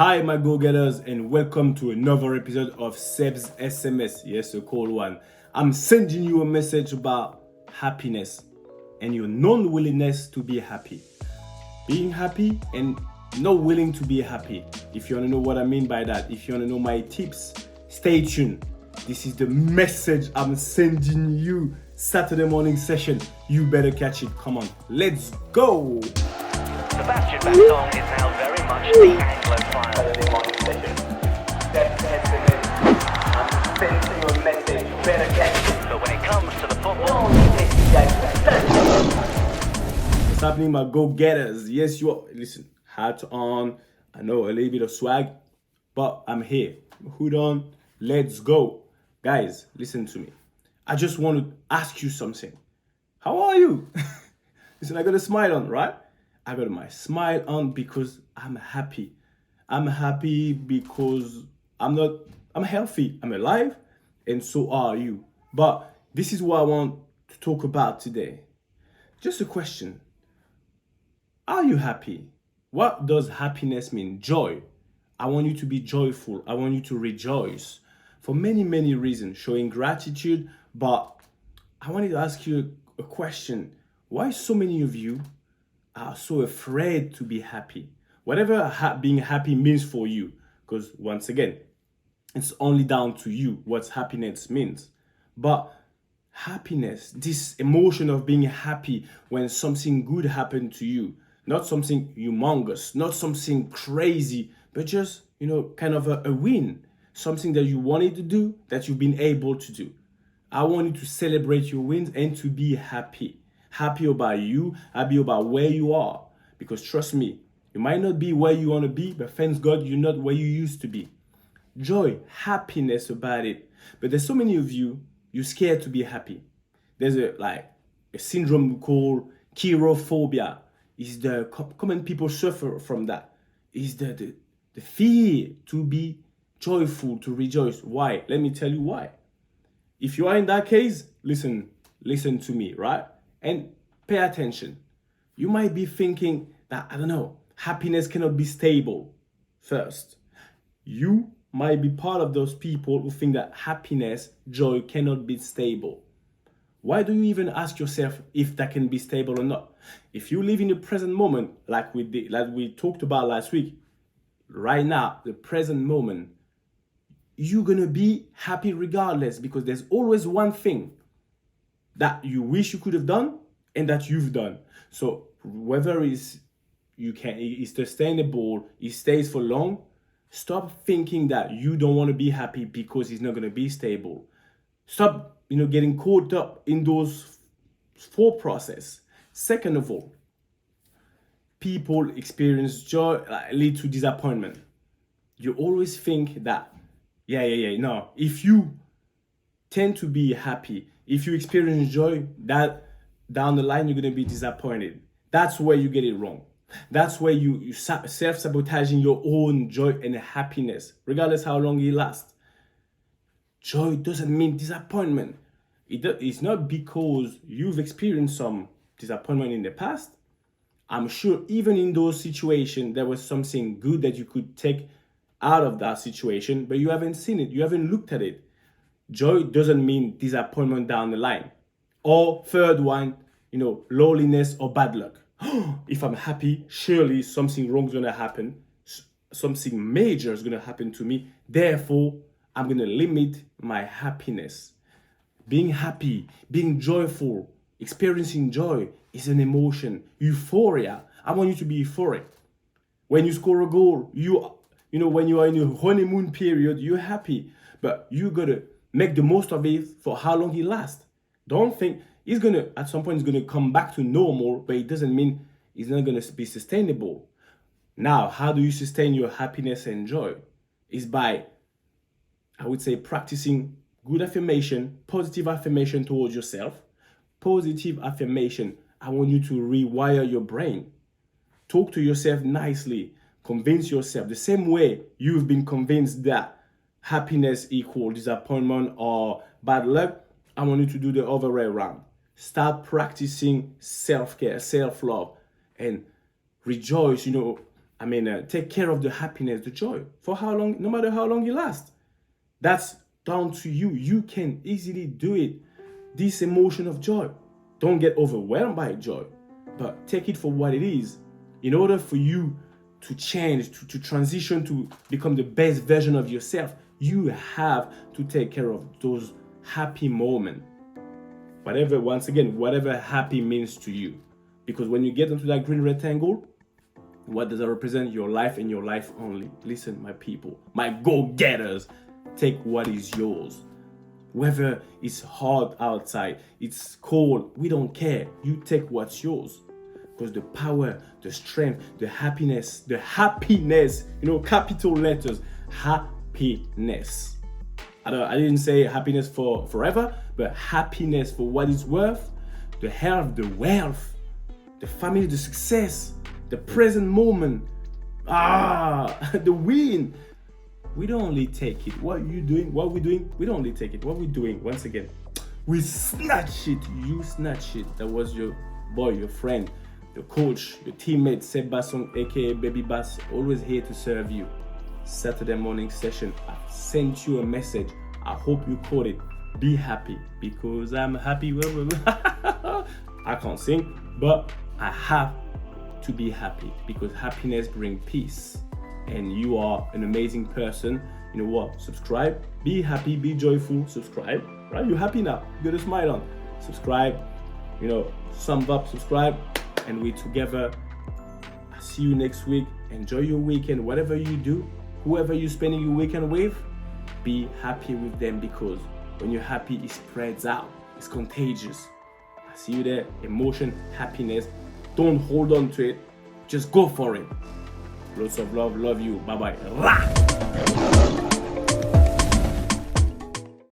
Hi, my go-getters, and welcome to another episode of Seb's SMS. Yes, a cold one. I'm sending you a message about happiness and your non-willingness to be happy. Being happy and not willing to be happy. If you want to know what I mean by that, if you want to know my tips, stay tuned. This is the message I'm sending you. Saturday morning session. You better catch it. Come on, let's go. Sebastien is now very much the Anglophile. Saturday morning session. That's SMS. I'm sending you a message. You better catch it. But when it comes to the football, What's happening, my go-getters? Yes, you are. Listen, hat on. I know a little bit of swag, but I'm here. Hood on. Let's go. Guys, listen to me. I just want to ask you something. How are you? Listen, I got a smile on, right? I got my smile on because I'm happy. I'm happy because I'm healthy. I'm alive, and so are you. But this is what I want to talk about today. Just a question. Are you happy? What does happiness mean? Joy. I want you to be joyful. I want you to rejoice for many, many reasons, showing gratitude. But I wanted to ask you a question. Why so many of you are so afraid to be happy? Whatever being happy means for you, because once again, it's only down to you what happiness means. But happiness, this emotion of being happy when something good happened to you, not something humongous, not something crazy, but just, kind of a win, something that you wanted to do that you've been able to do. I want you to celebrate your wins and to be happy. Happy about you, happy about where you are. Because trust me, you might not be where you want to be, but thanks God you're not where you used to be. Joy, happiness about it. But there's so many of you, you're scared to be happy. There's a syndrome called chirophobia. Is the common people suffer from that. Is the fear to be joyful, to rejoice. Why? Let me tell you why. If you are in that case, listen to me, right? And pay attention. You might be thinking that, happiness cannot be stable. First, you might be part of those people who think that happiness, joy cannot be stable. Why do you even ask yourself if that can be stable or not? If you live in the present moment, like we talked about last week, right now, the present moment, you're gonna be happy regardless, because there's always one thing that you wish you could have done and that you've done. So whether it's sustainable, it stays for long, stop thinking that you don't want to be happy because it's not going to be stable. Stop, getting caught up in those thought process. Second of all, people experience joy lead to disappointment. You always think that, no, if you tend to be happy, if you experience joy, that down the line you're going to be disappointed. That's where you get it wrong. That's where you self-sabotaging your own joy and happiness, regardless how long it lasts. Joy doesn't mean disappointment. It's not because you've experienced some disappointment in the past. I'm sure even in those situations, there was something good that you could take out of that situation, but you haven't seen it. You haven't looked at it. Joy doesn't mean disappointment down the line. Or third one, loneliness or bad luck. If I'm happy, surely something wrong is going to happen. Something major is going to happen to me. Therefore, I'm going to limit my happiness. Being happy, being joyful, experiencing joy is an emotion. Euphoria. I want you to be euphoric. When you score a goal, when you are in your honeymoon period, you're happy. But you got to make the most of it for how long it lasts. Don't think at some point it's gonna come back to normal, but it doesn't mean it's not gonna be sustainable. Now, how do you sustain your happiness and joy? Is by, I would say, practicing good affirmation, positive affirmation towards yourself. Positive affirmation. I want you to rewire your brain. Talk to yourself nicely. Convince yourself the same way you've been convinced that happiness equals disappointment or bad luck. I want you to do the other way around. Start practicing self-care, self-love, and rejoice, take care of the happiness, the joy, for how long, no matter how long it lasts. That's down to you. You can easily do it. This emotion of joy, don't get overwhelmed by joy, but take it for what it is. In order for you to change, to transition, to become the best version of yourself, you have to take care of those happy moments. Whatever happy means to you. Because when you get into that green rectangle, what does that represent? Your life and your life only. Listen, my people, my go-getters, take what is yours. Whether it's hard outside, it's cold, we don't care. You take what's yours. Because the power, the strength, the happiness, capital letters, happiness. I didn't say happiness for forever, but happiness for what it's worth, the health, the wealth, the family, the success, the present moment, the win. We don't only take it. What we're doing, we don't only take it. What we're doing, once again, we snatch it. You snatch it. That was your boy, your friend, your coach, your teammate, Sebastien, a.k.a. Baby Bass, always here to serve you. Saturday morning session. I've sent you a message. I hope you caught it. Be happy, because I'm happy. I can't sing, but I have to be happy, because happiness brings peace. And you are an amazing person. You know what? Subscribe. Be happy. Be joyful. Subscribe. Right? You're happy now. You got a smile on. Subscribe. Thumb up. Subscribe. And we together. I'll see you next week. Enjoy your weekend. Whatever you do, whoever you're spending your weekend with, be happy with them, because when you're happy, it spreads out. It's contagious. I see you there. Emotion, happiness. Don't hold on to it. Just go for it. Lots of love. Love you. Bye-bye.